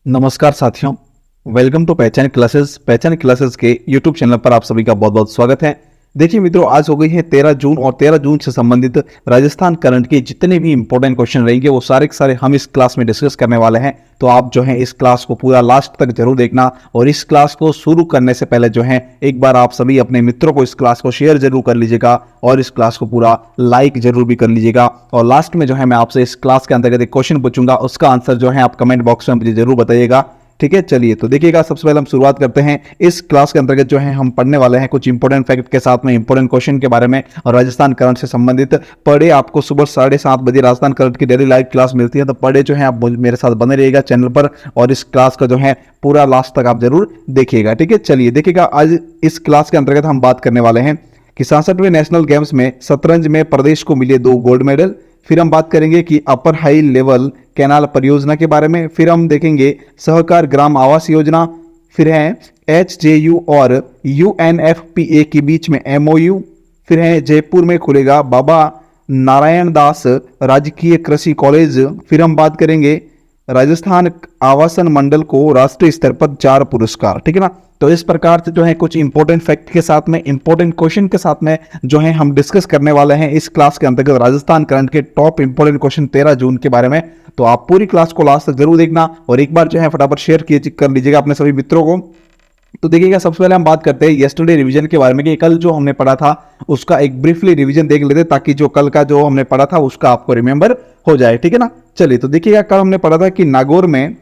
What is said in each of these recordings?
नमस्कार साथियों, welcome to पहचान क्लासेस। पहचान क्लासेस के यूट्यूब चैनल पर आप सभी का बहुत बहुत स्वागत है। देखिए मित्रों, आज हो गई है 13 जून और 13 जून से संबंधित राजस्थान करंट के जितने भी इंपॉर्टेंट क्वेश्चन रहेंगे वो सारे के सारे हम इस क्लास में डिस्कस करने वाले हैं। तो आप जो है इस क्लास को पूरा लास्ट तक जरूर देखना और इस क्लास को शुरू करने से पहले जो है एक बार आप सभी अपने मित्रों को इस क्लास को शेयर जरूर कर लीजिएगा और इस क्लास को पूरा लाइक जरूर भी कर लीजिएगा। और लास्ट में जो है मैं आपसे इस क्लास के अंतर्गत एक क्वेश्चन पूछूंगा, उसका आंसर जो है आप कमेंट बॉक्स में मुझे जरूर बताइएगा। ठीक है, चलिए तो देखिएगा, सबसे पहले हम शुरुआत करते हैं। इस क्लास के अंतर्गत जो है हम पढ़ने वाले हैं कुछ इंपॉर्टेंट फैक्ट के साथ में इंपॉर्टेंट क्वेश्चन के बारे में और राजस्थान करंट से संबंधित। पढ़े आपको सुबह 7:30 बजे राजस्थान करंट की डेली लाइव क्लास मिलती है, तो पढ़े जो है आप मेरे साथ बने रहिएगा चैनल पर और इस क्लास का जो है पूरा लास्ट तक आप जरूर देखिएगा। ठीक है, चलिए देखिएगा, आज इस क्लास के अंतर्गत हम बात करने वाले हैं कि 66वें नेशनल गेम्स में शतरंज में प्रदेश को मिले 2 गोल्ड मेडल। फिर हम बात करेंगे कि अपर हाई लेवल कैनाल परियोजना के बारे में। फिर हम देखेंगे सहकार ग्राम आवास योजना। फिर है HJU और UNFPA के बीच में MOU। फिर है जयपुर में खुलेगा बाबा नारायण दास राजकीय कृषि कॉलेज। फिर हम बात करेंगे राजस्थान आवासन मंडल को राष्ट्रीय स्तर पर 4 पुरस्कार। ठीक है ना, तो इस प्रकार से जो है कुछ इंपॉर्टेंट फैक्ट के साथ में इंपॉर्टेंट क्वेश्चन के साथ में जो है हम डिस्कस करने वाले हैं इस क्लास के अंतर्गत राजस्थान करंट के टॉप इंपॉर्टेंट क्वेश्चन 13 जून के बारे में। तो आप पूरी क्लास को लास्ट तक जरूर देखना और एक बार जो है फटाफट शेयर कर लीजिएगा अपने सभी मित्रों को। तो देखिएगा, सबसे पहले हम बात करते हैं यस्टरडे रिवीजन के बारे में कि कल जो हमने पढ़ा था उसका एक ब्रीफली रिवीजन देख लेते ताकि जो कल का जो हमने पढ़ा था उसका आपको रिमेंबर हो जाए। ठीक है ना, चलिए तो देखिएगा, कल हमने पढ़ा था कि नागौर में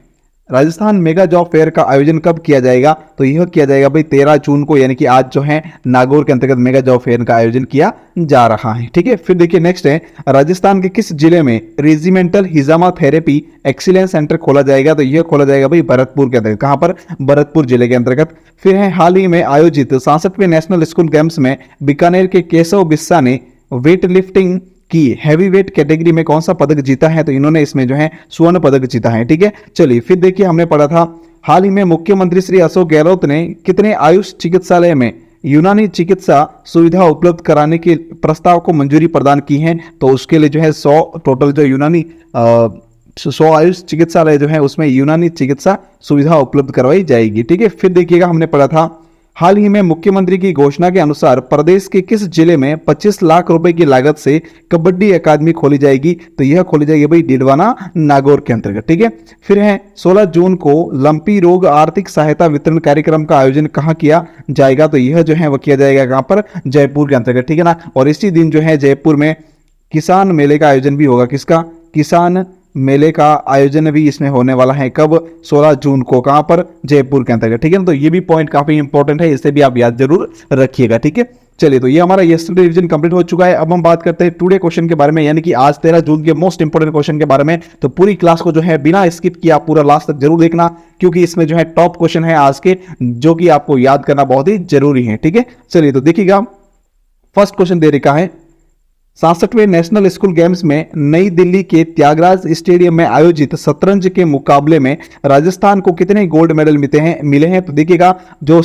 राजस्थान मेगा जॉब फेयर का आयोजन कब किया जाएगा। तो यह किया जाएगा भाई 13 जून को, यानी कि आज जो है नागौर के अंतर्गत मेगा जॉब फेयर का आयोजन किया जा रहा है। ठीक है, फिर देखिए नेक्स्ट है राजस्थान के किस जिले में रेजिमेंटल हिजामा थेरेपी एक्सीलेंस सेंटर खोला जाएगा। तो यह खोला जाएगा भाई भरतपुर के अंतर्गत। कहां पर? भरतपुर जिले के अंतर्गत। फिर है हाल ही में आयोजित 66वें नेशनल स्कूल गेम्स में बीकानेर के केशव बिस्सा ने वेट लिफ्टिंग की हैवी वेट कैटेगरी में कौन सा पदक जीता है। तो इन्होंने इसमें जो है स्वर्ण पदक जीता है। ठीक है, चलिए फिर देखिए, हमने पढ़ा था हाल ही में मुख्यमंत्री श्री अशोक गहलोत ने कितने आयुष चिकित्सालय में यूनानी चिकित्सा सुविधा उपलब्ध कराने के प्रस्ताव को मंजूरी प्रदान की है। तो उसके लिए जो है 100 टोटल जो यूनानी 100 आयुष चिकित्सालय जो है उसमें यूनानी चिकित्सा सुविधा उपलब्ध करवाई जाएगी। ठीक है, फिर देखिएगा, हमने पढ़ा था हाल ही में मुख्यमंत्री की घोषणा के अनुसार प्रदेश के किस जिले में 25 लाख रुपए की लागत से कबड्डी अकादमी खोली जाएगी। तो यह खोली जाएगी भाई डिडवाना नागौर के अंतर्गत। ठीक है, फिर है 16 जून को लंपी रोग आर्थिक सहायता वितरण कार्यक्रम का आयोजन कहां किया जाएगा। तो यह जो है वो किया जाएगा कहां पर? जयपुर के अंतर्गत। ठीक है ना, और इसी दिन जो है जयपुर में किसान मेले का आयोजन भी होगा। किसका? किसान मेले का आयोजन भी इसमें होने वाला है। कब? 16 जून को। कहां पर? जयपुर के अंतर्गत। ठीक है ना, तो ये भी पॉइंट काफी इंपॉर्टेंट है, इसे भी आप याद जरूर रखिएगा। ठीक है, चलिए तो ये हमारा यस्टरडे रिवीजन कंप्लीट हो चुका है। अब हम बात करते हैं टुडे क्वेश्चन के बारे में, यानी कि आज 13 जून के मोस्ट इंपोर्टेंट क्वेश्चन के बारे में। तो पूरी क्लास को जो है बिना स्किप किए आप पूरा लास्ट तक जरूर देखना, क्योंकि इसमें जो है टॉप क्वेश्चन है आज के जो कि आपको याद करना बहुत ही जरूरी है। ठीक है, चलिए तो देखिएगा, फर्स्ट क्वेश्चन दे रखा है 66वें नेशनल स्कूल गेम्स में नई दिल्ली के त्यागराज स्टेडियम में आयोजित शतरंज के मुकाबले में राजस्थान को कितने गोल्ड मेडल मिले हैं। तो देखिएगा, जो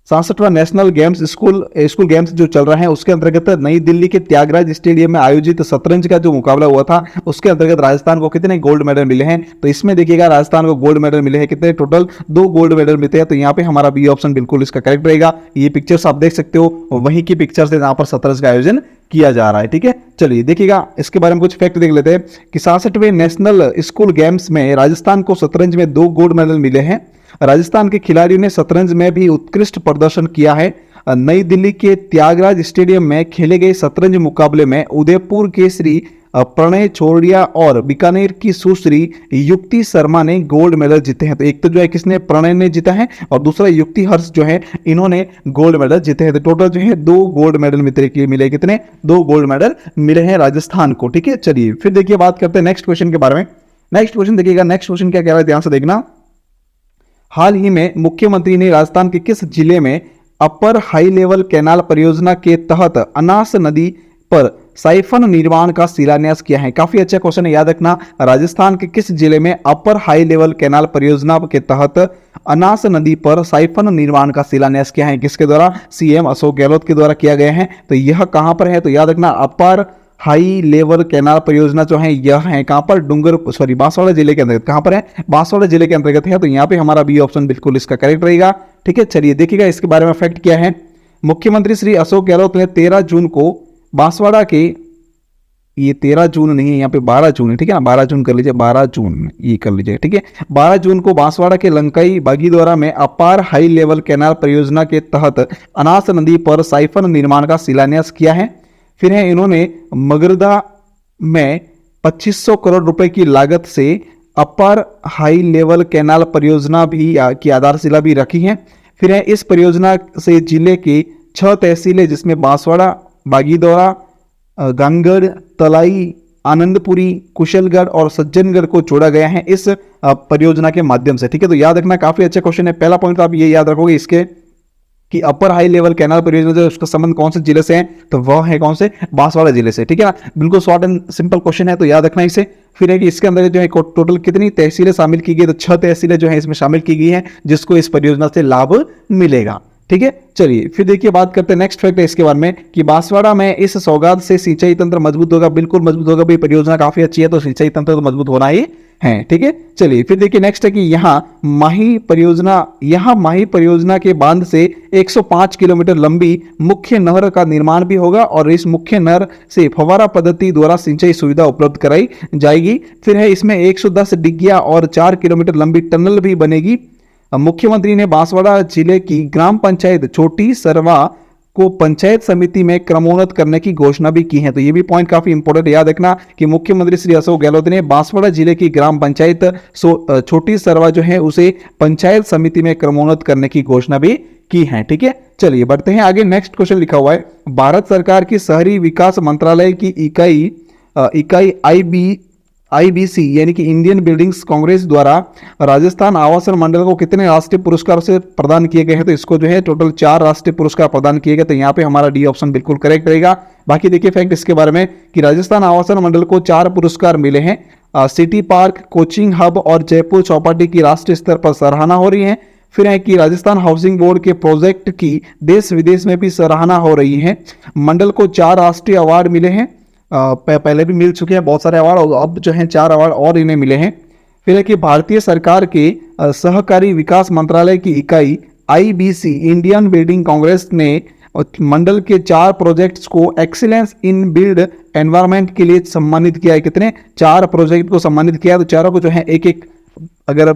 66वां नेशनल गेम्स स्कूल गेम्स जो चल रहा है उसके अंतर्गत नई दिल्ली के त्यागराज स्टेडियम में आयोजित शतरंज का जो मुकाबला हुआ था उसके अंतर्गत राजस्थान को कितने गोल्ड मेडल मिले हैं। तो इसमें देखिएगा, राजस्थान को गोल्ड मेडल मिले हैं कितने? टोटल 2 गोल्ड मेडल मिलते हैं। तो यहाँ पे हमारा बी ऑप्शन बिल्कुल इसका करेक्ट रहेगा। ये पिक्चर्स आप देख सकते हो, वहीं की पिक्चर्स है जहां पर शतरंज का आयोजन किया जा रहा है। ठीक है, चलिए देखिएगा, इसके बारे में कुछ फैक्ट देख लेते हैं कि 66वें नेशनल स्कूल गेम्स में राजस्थान को शतरंज में 2 गोल्ड मेडल मिले हैं। राजस्थान के खिलाड़ियों ने शतरंज में भी उत्कृष्ट प्रदर्शन किया है। नई दिल्ली के त्यागराज स्टेडियम में खेले गए शतरंज मुकाबले में उदयपुर के श्री प्रणय छोड़िया और बीकानेर की सुश्री युक्ति शर्मा ने गोल्ड मेडल जीते हैं। तो एक तो जो है किसने? प्रणय ने जीता है और दूसरा युक्ति हर्ष जो है इन्होंने गोल्ड मेडल जीते हैं। तो टोटल जो है 2 गोल्ड मेडल मिले। कितने? 2 गोल्ड मेडल मिले हैं राजस्थान को। ठीक है, चलिए फिर देखिए, बात करते हैं नेक्स्ट क्वेश्चन के बारे में। नेक्स्ट क्वेश्चन देखिएगा, नेक्स्ट क्वेश्चन क्या कह रहा है, ध्यान से देखना। हाल ही में मुख्यमंत्री ने राजस्थान के किस जिले में अपर हाई लेवल कैनाल परियोजना के तहत अनास नदी पर साइफन निर्माण का शिलान्यास किया है। काफी अच्छा क्वेश्चन है, याद रखना। राजस्थान के किस जिले में अपर हाई लेवल कैनाल परियोजना के तहत अनास नदी पर साइफन निर्माण का शिलान्यास किया है? किसके द्वारा? CM अशोक गहलोत के द्वारा किया गया है। तो यह कहां पर है? तो याद रखना, अपर हाई लेवल कैनाल परियोजना जो है यह है कहां पर, बांसवाड़ा जिले के अंतर्गत। कहां पर है, बांसवाड़ा जिले के अंतर्गत है, तो यहां पे हमारा बी ऑप्शन बिल्कुल इसका करेक्ट रहेगा। ठीक है, चलिए देखिएगा इसके बारे में फैक्ट क्या है। मुख्यमंत्री श्री अशोक गहलोत ने 13 जून को बांसवाड़ा के, ये 13 जून नहीं है, यहाँ पे 12 जून है, ठीक है ना, 12 जून कर लीजिए, 12 जून ये कर लीजिए, ठीक है। 12 जून को बांसवाड़ा के लंकाई बागीदोरा में अपार हाई लेवल कैनाल परियोजना के तहत अनास नदी पर साइफन निर्माण का शिलान्यास किया है। फिर है इन्होंने मगरदा में 2500 करोड़ रुपए की लागत से अपर हाई लेवल कैनाल परियोजना भी की आधारशिला भी रखी है। फिर है इस परियोजना से जिले के 6 तहसीलें जिसमें बांसवाड़ा, बागीदोरा, गंगड़, तलाई, आनंदपुरी, कुशलगढ़ और सज्जनगढ़ को जोड़ा गया है इस परियोजना के माध्यम से। ठीक है, तो याद रखना, काफी अच्छा क्वेश्चन है। पहला पॉइंट तो आप ये याद रखोगे इसके कि अपर हाई लेवल कैनाल परियोजना जो उसका संबंध कौन से जिले से है, तो वह है कौन से, बांसवाड़ा जिले से। ठीक है ना, बिल्कुल शॉर्ट एंड सिंपल क्वेश्चन है, तो याद रखना इसे। फिर है कि इसके अंदर जो है टोटल कितनी तहसीलें शामिल की गई, तो 6 तहसीलें जो है इसमें शामिल की गई है जिसको इस परियोजना से लाभ मिलेगा। ठीक है, चलिए फिर देखिए बात करते हैं नेक्स्ट फैक्ट है इसके बारे में कि बांसवाड़ा में इस सौगात से सिंचाई तंत्र मजबूत होगा। बिल्कुल मजबूत होगा भाई, परियोजना काफी अच्छी है तो सिंचाई तंत्र तो मजबूत होना ही है। ठीक है, चलिए फिर देखिए नेक्स्ट है कि यहाँ माही परियोजना के बांध से 105 किलोमीटर लंबी मुख्य नहर का निर्माण भी होगा और इस मुख्य नहर से फव्वारा पद्धति द्वारा सिंचाई सुविधा उपलब्ध कराई जाएगी। फिर है इसमें 110 डिग्गिया और 4 किलोमीटर लंबी टनल भी बनेगी। मुख्यमंत्री ने बांसवाड़ा जिले की ग्राम पंचायत छोटी सरवा को पंचायत समिति में क्रमोन्नत करने की घोषणा भी की है। तो ये भी पॉइंट काफी इंपॉर्टेंट याद रखना कि मुख्यमंत्री श्री अशोक गहलोत ने बांसवाड़ा जिले की ग्राम पंचायत छोटी सरवा जो है उसे पंचायत समिति में क्रमोन्नत करने की घोषणा भी की है। ठीक है, चलिए बढ़ते हैं आगे। नेक्स्ट क्वेश्चन लिखा हुआ है, भारत सरकार की शहरी विकास मंत्रालय की इकाई IBC यानी कि इंडियन बिल्डिंग्स कांग्रेस द्वारा राजस्थान आवासन मंडल को कितने राष्ट्रीय पुरस्कार से प्रदान किए गए हैं, तो इसको जो है टोटल 4 राष्ट्रीय पुरस्कार प्रदान किए गए। तो यहाँ पे हमारा डी ऑप्शन बिल्कुल करेक्ट रहेगा। बाकी देखिए फैक्ट इसके बारे में कि राजस्थान आवासन मंडल को 4 पुरस्कार मिले हैं। सिटी पार्क, कोचिंग हब और जयपुर चौपाटी की राष्ट्रीय स्तर पर सराहना हो रही है। फिर है कि राजस्थान हाउसिंग बोर्ड के प्रोजेक्ट की देश विदेश में भी सराहना हो रही है। मंडल को 4 राष्ट्रीय अवार्ड मिले हैं, पहले भी मिल चुके हैं बहुत सारे अवार्ड, और अब जो हैं 4 अवार्ड और इन्हें मिले हैं। फिर है कि भारतीय सरकार के सहकारी विकास मंत्रालय की इकाई IBC इंडियन बिल्डिंग कांग्रेस ने मंडल के 4 प्रोजेक्ट्स को एक्सीलेंस इन बिल्ड एनवायरनमेंट के लिए सम्मानित किया है। कितने, 4 प्रोजेक्ट को सम्मानित किया, तो चारों को जो है एक एक अगर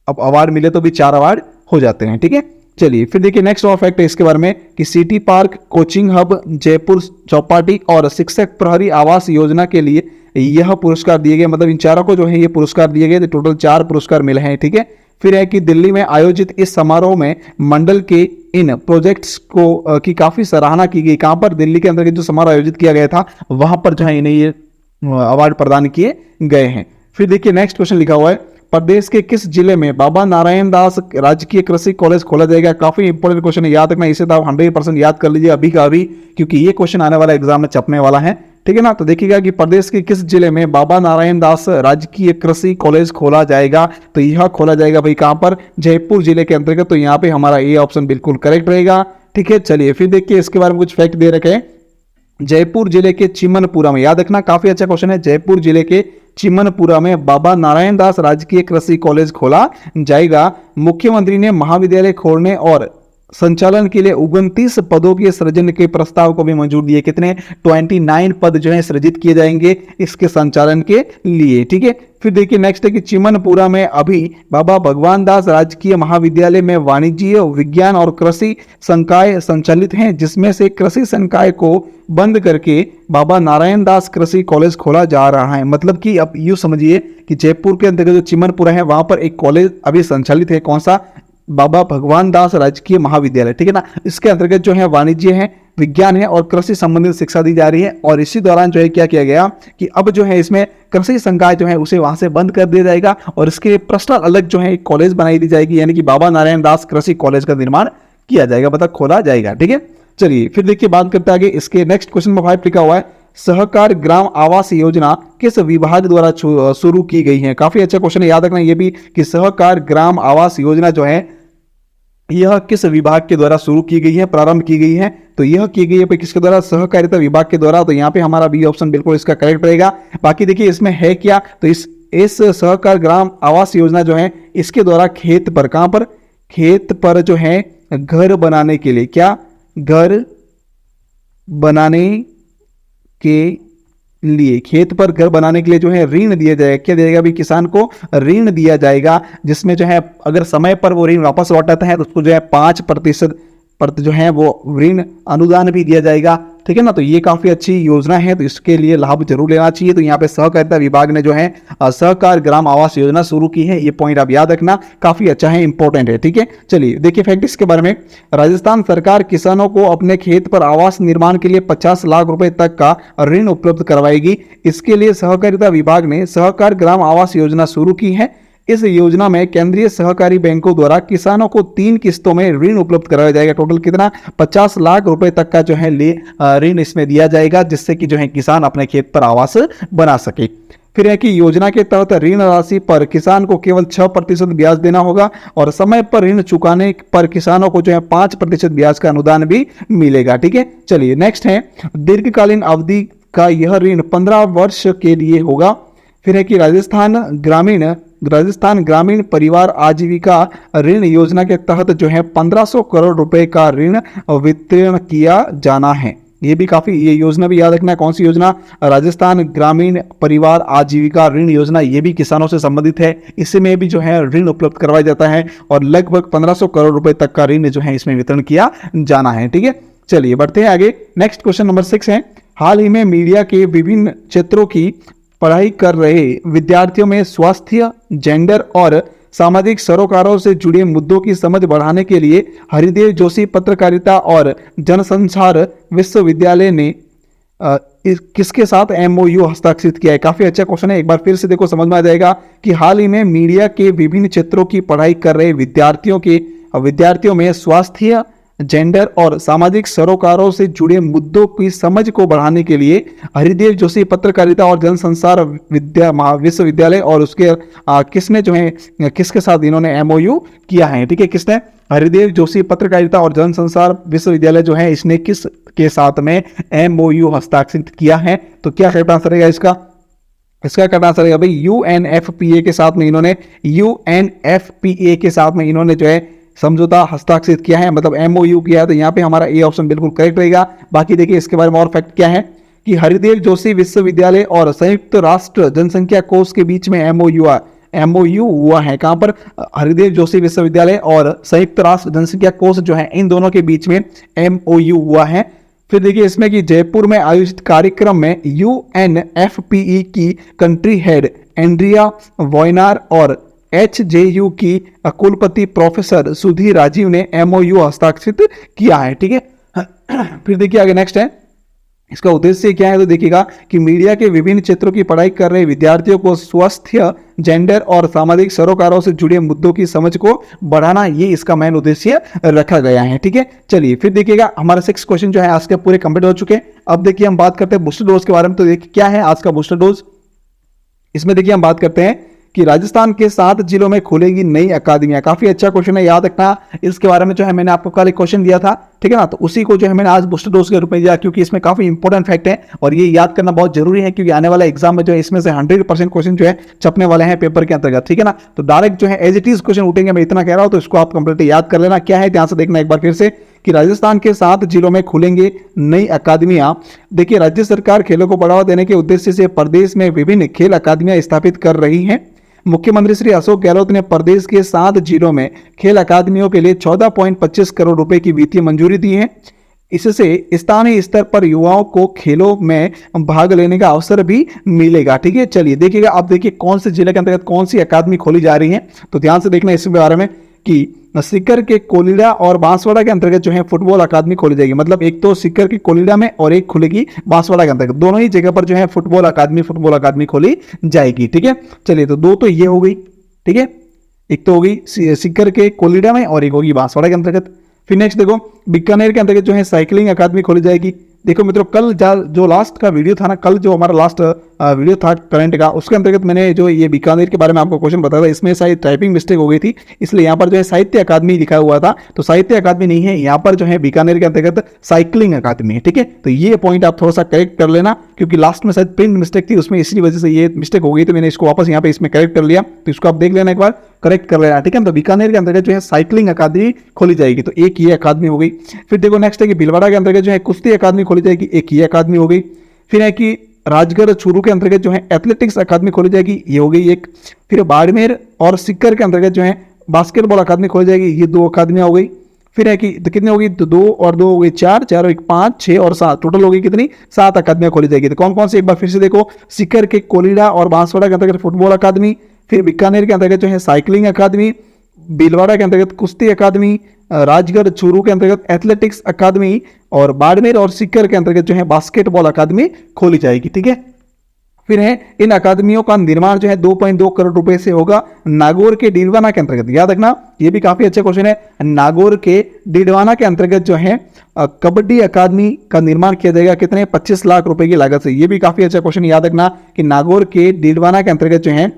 अब अवार्ड मिले तो भी 4 अवार्ड हो जाते हैं। ठीक है, चलिए फिर देखिए नेक्स्ट और फैक्ट है इसके बारे में कि city park, coaching hub, Jaipur Chowpatty और शिक्षक प्रहरी आवास योजना के लिए यह पुरस्कार दिए गए। मतलब इन चारों को जो है ये पुरस्कार दिए गए, तो टोटल 4 पुरस्कार मिले हैं। ठीक है, फिर है कि दिल्ली में आयोजित इस समारोह में मंडल के इन प्रोजेक्ट्स को की काफी सराहना की गई। कहां पर, दिल्ली के अंदर जो समारोह आयोजित किया गया था वहां पर जो है इन्हें ये अवार्ड प्रदान किए गए हैं। फिर देखिए नेक्स्ट क्वेश्चन लिखा हुआ है, प्रदेश के किस जिले में बाबा नारायण दास राजकीय कृषि कॉलेज खोला जाएगा। काफी इंपॉर्टेंट क्वेश्चन है, याद रखना इसे तो आप 100% याद कर लीजिए अभी का अभी, क्योंकि ये क्वेश्चन आने वाला एग्जाम में छपने वाला है। ठीक है ना, तो देखिएगा कि प्रदेश के किस जिले में बाबा नारायण दास राजकीय कृषि कॉलेज खोला जाएगा, तो यह खोला जाएगा भाई कहां पर, जयपुर जिले के अंतर्गत। तो यहाँ पे हमारा ए ऑप्शन बिल्कुल करेक्ट रहेगा। ठीक है, चलिए फिर देखिए इसके बारे में कुछ फैक्ट दे रखे हैं। जयपुर जिले के चिमनपुरा में, याद रखना काफी अच्छा क्वेश्चन है, जयपुर जिले के चिमनपुरा में बाबा नारायण दास राजकीय कृषि कॉलेज खोला जाएगा। मुख्यमंत्री ने महाविद्यालय खोलने और संचालन के लिए 29 पदों के सृजन के प्रस्ताव को भी मंजूर दिए। कितने, 29 पद जो है सृजित किए जाएंगे इसके संचालन के लिए। ठीक है, फिर देखिए नेक्स्ट है कि चिमनपुरा में अभी बाबा भगवान दास राजकीय महाविद्यालय में वाणिज्य, विज्ञान और कृषि संकाय संचालित हैं, जिसमें से कृषि संकाय को बंद करके बाबा नारायण दास कृषि कॉलेज खोला जा रहा है। मतलब कि अब यूं समझिए कि जयपुर के अंतर्गत जो चिमनपुरा है वहां पर एक कॉलेज अभी संचालित है, कौन सा, बाबा भगवान दास राजकीय महाविद्यालय। ठीक है ना, इसके अंतर्गत जो है वाणिज्य है, विज्ञान है और कृषि संबंधित शिक्षा दी जा रही है। और इसी दौरान जो है क्या किया गया कि अब जो है इसमें कृषि संकाय जो है उसे वहां से बंद कर दिया जाएगा और इसके पर्सनल अलग जो है एक कॉलेज बनाई दी जाएगी, यानी कि बाबा नारायण दास कृषि कॉलेज का निर्माण किया जाएगा, मतलब खोला जाएगा। ठीक है, चलिए फिर देखिए बात करते आगे। इसके नेक्स्ट क्वेश्चन में 5 लिखा हुआ है, सहकार ग्राम आवास योजना किस विभाग द्वारा शुरू की गई है। काफी अच्छा क्वेश्चन है, याद रखना ये भी कि सहकार ग्राम आवास योजना जो है यह किस विभाग के द्वारा शुरू की गई है, प्रारंभ की गई है? तो यह की गई है किसके द्वारा? सहकारिता विभाग के द्वारा। तो यहाँ पे हमारा बी ऑप्शन बिल्कुल इसका करेक्ट रहेगा। बाकी देखिए इसमें है क्या, तो इस सहकार ग्राम आवास योजना जो है इसके द्वारा खेत पर, कहां पर? खेत पर जो है घर बनाने के लिए, क्या? घर बनाने के लिए, खेत पर घर बनाने के लिए जो है ऋण दिया जाएगा। क्या दिया जाएगा? भी किसान को ऋण दिया जाएगा, जिसमें जो है अगर समय पर वो ऋण वापस लौटाता है तो उसको जो है 5% जो है वो ऋण अनुदान भी दिया जाएगा। ठीक है ना, तो ये काफी अच्छी योजना है, तो इसके लिए लाभ जरूर लेना चाहिए। तो यहाँ पे सहकारिता विभाग ने जो है सहकार ग्राम आवास योजना शुरू की है, ये पॉइंट आप याद रखना, काफी अच्छा है, इंपॉर्टेंट है। ठीक है, चलिए देखिए फैक्ट इसके बारे में। राजस्थान सरकार किसानों को अपने खेत पर आवास निर्माण के लिए 50 लाख रुपए तक का ऋण उपलब्ध करवाएगी। इसके लिए सहकारिता विभाग ने सहकार ग्राम आवास योजना शुरू की है। इस योजना में केंद्रीय सहकारी बैंकों द्वारा किसानों को 3 किस्तों में ऋण उपलब्ध कराया जाएगा। टोटल कितना? 50 लाख रुपए तक का जो है ऋण इसमें दिया जाएगा, जिससे कि जो है किसान अपने खेत पर आवास बना सके। फिर है कि योजना के तहत ऋण राशि पर किसान को केवल 6% ब्याज देना होगा और समय पर ऋण चुकाने पर किसानों को जो है 5% ब्याज का अनुदान भी मिलेगा। ठीक है, चलिए नेक्स्ट है, दीर्घकालीन अवधि का यह ऋण 15 वर्ष के लिए होगा। फिर है कि राजस्थान ग्रामीण परिवार आजीविका ऋण योजना के तहत जो है 1500 करोड़ रुपए का ऋण वितरण किया जाना है। ये भी काफी, ये योजना भी याद रखना है। कौन सी योजना? राजस्थान ग्रामीण परिवार आजीविका ऋण योजना, ये भी किसानों से संबंधित है। इसमें भी जो है ऋण उपलब्ध करवाया जाता है और लगभग 1500 करोड़ रुपए तक का ऋण जो है इसमें वितरण किया जाना है। ठीक है, चलिए बढ़ते हैं आगे। नेक्स्ट क्वेश्चन नंबर 6 है, हाल ही में मीडिया के विभिन्न क्षेत्रों की पढ़ाई कर रहे विद्यार्थियों में स्वास्थ्य, जेंडर और सामाजिक सरोकारों से जुड़े मुद्दों की समझ बढ़ाने के लिए हरिदेव जोशी पत्रकारिता और जनसंचार विश्वविद्यालय ने किसके साथ एमओयू हस्ताक्षरित किया है? काफी अच्छा क्वेश्चन है, एक बार फिर से देखो समझ में आ जाएगा कि हाल ही में मीडिया के विभिन्न क्षेत्रों की पढ़ाई कर रहे विद्यार्थियों में स्वास्थ्य, जेंडर और सामाजिक सरोकारों से जुड़े मुद्दों की समझ को बढ़ाने के लिए हरिदेव जोशी पत्रकारिता और जनसंचार विश्वविद्यालय और उसके किसने जो है किसके साथ इन्होंने एमओयू किया है? ठीक है, किसने? हरिदेव जोशी पत्रकारिता और जनसंचार विश्वविद्यालय जो है इसने किस के साथ में एमओयू हस्ताक्षरित किया है? तो क्या करेक्ट आंसर रहेगा इसका? इसका करेक्ट आंसर रहेगा भाई यूएनएफपीए के साथ में इन्होंने जो है समझौता हस्ताक्षरित किया है, मतलब एमओयू किया है। तो यहाँ पे हमारा ए ऑप्शन बिल्कुल करेक्ट रहेगा। बाकी देखिए इसके बारे में और फैक्ट क्या है कि हरिदेव जोशी विश्वविद्यालय और संयुक्त राष्ट्र जनसंख्या कोष के बीच में एमओयू हुआ है। कहां पर? हरिदेव जोशी विश्वविद्यालय और संयुक्त राष्ट्र जनसंख्या कोष जो है इन दोनों के बीच में एमओयू हुआ है। फिर देखिए इसमें कि जयपुर में आयोजित कार्यक्रम में यूएनएफपीई की कंट्री हेड एंड्रिया वॉयनार और एचजेयू की कुलपति प्रोफेसर सुधीर राजीव ने एमओयू हस्ताक्षरित किया है। ठीक है, फिर देखिए आगे नेक्स्ट है, इसका उद्देश्य क्या है? तो देखिएगा कि मीडिया के विभिन्न क्षेत्रों की पढ़ाई कर रहे विद्यार्थियों को स्वास्थ्य, जेंडर और सामाजिक सरोकारों से जुड़े मुद्दों की समझ को बढ़ाना, ये इसका मेन उद्देश्य रखा गया है। ठीक है, चलिए फिर देखिएगा हमारा 6 क्वेश्चन जो है आज के पूरे कंप्लीट हो चुके हैं। अब देखिए हम बात करते हैं बूस्टर डोज के बारे में। तो देखिए क्या है आज का बूस्टर डोज, इसमें देखिए हम बात करते हैं कि राजस्थान के 7 जिलों में खुलेगी नई अकादमियां। काफी अच्छा क्वेश्चन है, याद रखना। इसके बारे में जो है मैंने आपको कल एक क्वेश्चन दिया था, ठीक है ना, तो उसी को जो है मैंने आज बूस्टर डोज के रूप में दिया, क्योंकि इसमें काफी इंपॉर्टेंट फैक्ट है और ये याद करना बहुत जरूरी है, क्योंकि आने वाला एग्जाम में जो है इसमें से 100% क्वेश्चन जो है छपने वाले हैं पेपर के अंतर्गत। ठीक है ना, तो डायरेक्ट जो है एज इट इज क्वेश्चन उठेंगे, मैं इतना कह रहा हूं, तो इसको आप कंप्लीट याद कर लेना। क्या है ध्यान से देखना एक बार फिर से कि राजस्थान के 7 जिलों में खुलेंगे नई अकादमियां। देखिए राज्य सरकार खेलों को बढ़ावा देने के उद्देश्य से प्रदेश में विभिन्न खेल अकादमियां स्थापित कर रही है। मुख्यमंत्री श्री अशोक गहलोत ने प्रदेश के 7 जिलों में खेल अकादमियों के लिए 14.25 करोड़ रुपए की वित्तीय मंजूरी दी है। इससे स्थानीय स्तर पर युवाओं को खेलों में भाग लेने का अवसर भी मिलेगा। ठीक है, चलिए देखिएगा, आप देखिए कौन से जिले के अंतर्गत कौन सी अकादमी खोली जा रही है, तो ध्यान से देखना इसके बारे में कि सीकर के कोलिडा और बांसवाड़ा के अंतर्गत जो है फुटबॉल अकादमी खोली जाएगी। मतलब एक तो सीकर के कोलिडा में और एक खुलेगी बांसवाड़ा के अंतर्गत, दोनों ही जगह पर जो है फुटबॉल अकादमी खोली जाएगी। ठीक है, चलिए तो 2 तो ये हो गई। ठीक है, एक तो होगी सीकर के कोलिडा में और एक होगी बांसवाड़ा के अंतर्गत। फिर नेक्स्ट देखो बीकानेर के अंतर्गत जो है साइकिलिंग अकादमी खोली जाएगी। देखो मित्रों, कल जो लास्ट का वीडियो था ना, कल जो हमारा लास्ट वीडियो था करंट का, उसके अंतर्गत मैंने जो ये बीकानेर के बारे में आपको क्वेश्चन बताया था, इसमें शायद टाइपिंग मिस्टेक हो गई थी, इसलिए यहाँ पर जो है साहित्य अकादमी लिखा हुआ था, तो साहित्य अकादमी नहीं है, यहाँ पर जो है बीकानेर के अंतर्गत साइकिलिंग अकादमी है। ठीक है, तो ये पॉइंट आप थोड़ा सा करेक्ट कर लेना, क्योंकि लास्ट में शायद प्रिंट मिस्टेक थी, उसमें इसी वजह से ये मिस्टेक हो गई, तो मैंने इसको वापस यहाँ पे इसमें करेक्ट कर लिया, तो इसको आप देख लेना एक बार, करेक्ट कर लेना। ठीक है, तो बीकानेर के अंतर्गत जो है साइकिलिंग अकादमी खोली जाएगी, तो एक ये अकादमी हो गई। फिर देखो नेक्स्ट है कि भीलवाड़ा के अंतर्गत जो है कुश्ती अकादमी खोली जाएगी, एक ये अकादमी हो गई। फिर है कि राजगढ़ चूरू के अंतर्गत जो है एथलेटिक्स अकादमी खोली जाएगी, ये हो गई एक। फिर बाड़मेर और सीकर के अंतर्गत जो है बास्केटबॉल अकादमी खोली जाएगी, ये 2 अकादमियां हो गई। फिर है कि तो कितनी होगी, तो 2 और 2 हो गई 4, 4 और 1 5, 6 और 7, टोटल होगी कितनी, 7 अकादमियां खोली जाएगी। तो कौन कौन सी एक बार फिर से देखो, सीकर के कोलिडा और बांसवाड़ा के अंतर्गत फुटबॉल अकादमी, फिर बीकानेर के अंतर्गत जो है साइकिलिंग अकादमी, भीलवाड़ा के अंतर्गत कुश्ती अकादमी, राजगढ़ चूरू के अंतर्गत एथलेटिक्स अकादमी, और बाड़मेर और सीकर के अंतर्गत जो है बास्केटबॉल अकादमी खोली जाएगी। ठीक है, फिर है इन अकादमियों का निर्माण जो है 2.2 करोड़ रुपए से होगा नागौर के डीडवाना के अंतर्गत। याद रखना, ये भी काफी अच्छा क्वेश्चन है। नागौर के डीडवाना के अंतर्गत जो है कबड्डी अकादमी का निर्माण किया जाएगा, कितने, 25 लाख रुपए की लागत से। ये भी काफी अच्छा क्वेश्चन, याद रखना कि नागौर के डीडवाना के अंतर्गत जो है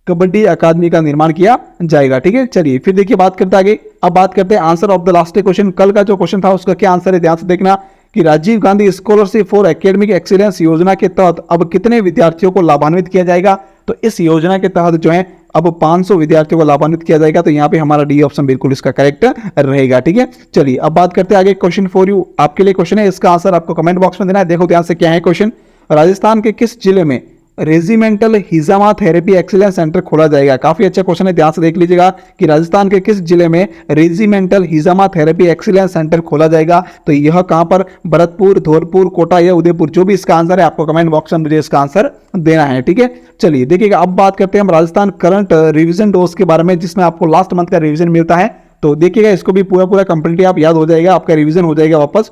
कबड्डी अकादमी का निर्माण किया जाएगा। ठीक है, चलिए फिर देखिए बात करते आगे। अब बात करते हैं answer of the last question. कल का जो क्वेश्चन था उसका क्या आंसर है, ध्यान से देखना कि Rajiv Gandhi scholarship for academic excellence योजना के तहत अब कितने विद्यार्थियों को लाभान्वित किया जाएगा। तो इस योजना के तहत जो है अब 500 विद्यार्थियों को लाभान्वित किया जाएगा, तो यहाँ पे हमारा डी ऑप्शन बिल्कुल इसका करेक्ट रहेगा। ठीक है, चलिए अब बात करते हैं आगे। क्वेश्चन फॉर यू, आपके लिए क्वेश्चन है, इसका आंसर आपको कमेंट बॉक्स में देना है। देखो ध्यान से क्या है क्वेश्चन, राजस्थान के किस जिले में रेजिमेंटल हिजामा थेरेपी एक्सीलेंस सेंटर खोला जाएगा। काफी अच्छा क्वेश्चन है, ध्यान से देख लीजिएगा कि राजस्थान के किस जिले में रेजिमेंटल हिजामा थेरेपी एक्सीलेंस सेंटर खोला जाएगा। तो यह कहां पर, भरतपुर, धौलपुर, कोटा या उदयपुर, जो भी इसका आंसर है आपको कमेंट बॉक्स में मुझे इसका आंसर देना है। ठीक है, चलिए देखिएगा अब बात करते हैं हम राजस्थान करंट रिविजन डोज के बारे में, जिसमें आपको लास्ट मंथ का रिविजन मिलता है। तो देखिएगा इसको भी पूरा कंप्लीटली आप याद हो जाएगा, आपका रिविजन हो जाएगा वापस।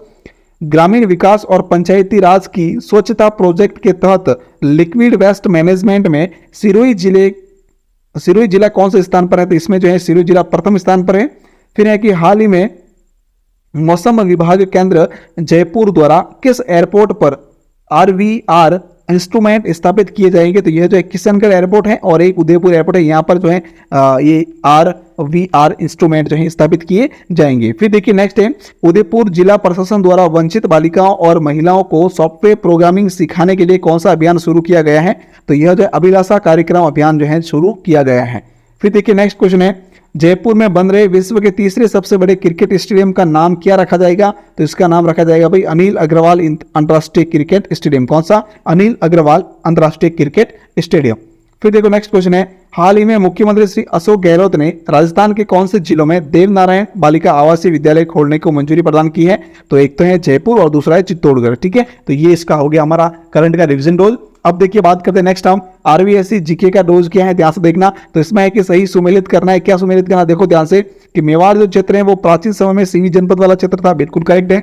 ग्रामीण विकास और पंचायती राज की स्वच्छता प्रोजेक्ट के तहत लिक्विड वेस्ट मैनेजमेंट में सिरोही जिला कौन से स्थान पर है। तो इसमें जो है सिरोही जिला प्रथम स्थान पर है। फिर है कि हाल ही में मौसम विभाग केंद्र जयपुर द्वारा किस एयरपोर्ट पर RVR इंस्ट्रूमेंट स्थापित किए जाएंगे। तो यह जो है किशनगढ़ एयरपोर्ट है और एक उदयपुर एयरपोर्ट है, यहाँ पर जो है ये RVR इंस्ट्रूमेंट जो है स्थापित किए जाएंगे। फिर देखिए नेक्स्ट है, उदयपुर जिला प्रशासन द्वारा वंचित बालिकाओं और महिलाओं को सॉफ्टवेयर प्रोग्रामिंग सिखाने के लिए कौन सा अभियान शुरू किया गया है। तो यह जो है अभिलाषा कार्यक्रम अभियान जो है शुरू किया गया है। फिर देखिए नेक्स्ट क्वेश्चन है, जयपुर में बन रहे विश्व के तीसरे सबसे बड़े क्रिकेट स्टेडियम का नाम क्या रखा जाएगा। तो इसका नाम रखा जाएगा भाई अनिल अग्रवाल अंतर्राष्ट्रीय क्रिकेट स्टेडियम। कौन सा, अनिल अग्रवाल अंतर्राष्ट्रीय क्रिकेट स्टेडियम। फिर देखो नेक्स्ट क्वेश्चन है, हाल ही में मुख्यमंत्री श्री अशोक गहलोत ने राजस्थान के कौन से जिलों में देवनारायण बालिका आवासीय विद्यालय खोलने को मंजूरी प्रदान की है। तो एक तो है जयपुर और दूसरा है चित्तौड़गढ़। ठीक है, तो ये इसका हो गया हमारा करंट का रिविजन डोज। अब देखिए बात करते हैं नेक्स्ट हम RVSC जीके का डोज क्या है, ध्यान से देखना। तो इसमें है कि सही सुमेलित करना है। क्या सुमेलित करना, देखो ध्यान से कि मेवाड़ जो क्षेत्र है वो प्राचीन समय में सिंधी जनपद वाला क्षेत्र था, बिल्कुल करेक्ट है।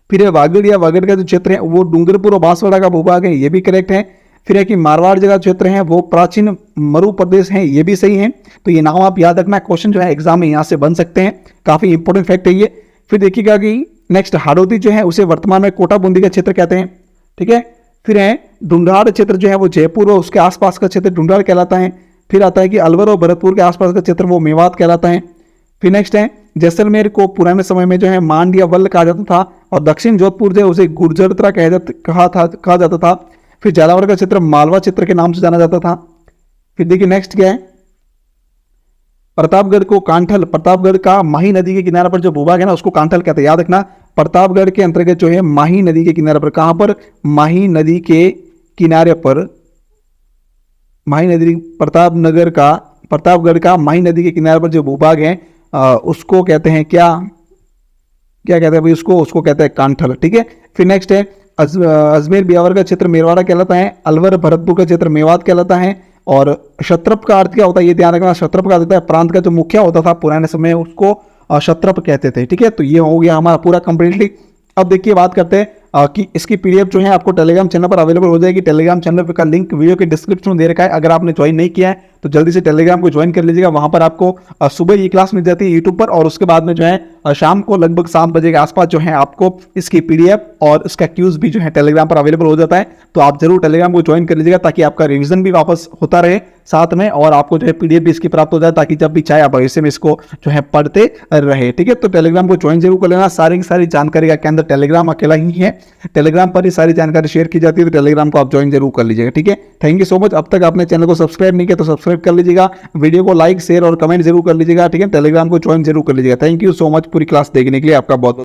फिर वागड़ या वागड़ का जो क्षेत्र है वो डूंगरपुर और बांसवाड़ा का भूभाग है, ये भी करेक्ट है। फिर है कि मारवाड़ जगह क्षेत्र है वो प्राचीन मरु प्रदेश है, ये भी सही है। तो ये नाम आप याद रखना, क्वेश्चन जो है एग्जाम में यहाँ से बन सकते हैं, काफी इंपॉर्टेंट फैक्ट है ये। फिर देखिएगा कि नेक्स्ट हाड़ौती जो है उसे वर्तमान में कोटा बूंदी का क्षेत्र कहते हैं। ठीक है, फिर है ढूंढाड़ क्षेत्र जो है वो जयपुर और उसके आसपास का क्षेत्र ढूंढाड़ कहलाता है। फिर आता है कि अलवर और भरतपुर के आसपास का क्षेत्र वो मेवात कहलाता है। फिर नेक्स्ट है जैसलमेर को पुराने समय में जो है मांड या वल्ल कहा जाता था, और दक्षिण जोधपुर जो है उसे गुर्जरत्रा कहा जाता था। फिर झालावाड़ का क्षेत्र मालवा क्षेत्र के नाम से जाना जाता था। फिर देखिए नेक्स्ट क्या है, प्रतापगढ़ को कांठल, प्रतापगढ़ का माही नदी के किनारे पर जो भूभाग है ना उसको कांठल कहते हैं, याद रखना। प्रतापगढ़ के अंतर्गत जो है माही नदी के किनारे पर, कहां पर, माही नदी के किनारे पर, माही नदी, प्रतापगढ़ का माही नदी के किनारे पर जो भूभाग है उसको कहते हैं क्या कहते हैं भाई, उसको कहते हैं कांठल। ठीक है, फिर नेक्स्ट है अजमेर ब्यावर का क्षेत्र मेरवाड़ा कहलाता है, अलवर भरतपुर का क्षेत्र मेवात कहलाता है। और क्षत्रप का अर्थ क्या होता है ये ध्यान रखना, क्षत्रप का अर्थ है प्रांत का जो मुखिया होता था पुराने समय उसको क्षत्रप कहते थे। ठीक है, तो ये हो गया हमारा पूरा कंप्लीटली। अब देखिए बात करते हैं कि इसकी PDF जो है आपको टेलीग्राम चैनल पर अवेलेबल हो जाएगी। टेलीग्राम चैनल का लिंक वीडियो के डिस्क्रिप्शन में दे रखा है, अगर आपने ज्वाइन नहीं किया है तो जल्दी से टेलीग्राम को ज्वाइन कर लीजिएगा। वहां पर आपको सुबह ये क्लास मिल जाती है यूट्यूब पर, और उसके बाद में जो है शाम को लगभग 7 बजे के आसपास जो है आपको इसकी पीडीएफ और इसका क्यूज भी जो है टेलीग्राम पर अवेलेबल हो जाता है। तो आप जरूर टेलीग्राम को ज्वाइन कर लीजिएगा ताकि आपका रिवीजन भी वापस होता रहे साथ में, और आपको जो है पीडीएफ भी इसकी प्राप्त हो जाए, ताकि जब भी चाहे आप भविष्य में इसको जो है पढ़ते रहे। ठीक है, तो टेलीग्राम को ज्वाइन जरूर कर लेना। सारी की सारी जानकारी के अंदर टेलीग्राम अकेला ही है, टेलीग्राम पर ही सारी जानकारी शेयर की जाती है, तो टेलीग्राम को आप ज्वाइन जरूर कर लीजिएगा। ठीक है, थैंक यू सो मच। अब तक आपने चैनल को सब्सक्राइब नहीं किया तो सब्सक्राइब कर लीजिएगा, वीडियो को लाइक शेयर और कमेंट जरूर कर लीजिएगा। ठीक है, टेलीग्राम को ज्वाइन जरूर कर लीजिएगा। थैंक यू सो मच पूरी क्लास देखने के लिए, आपका बहुत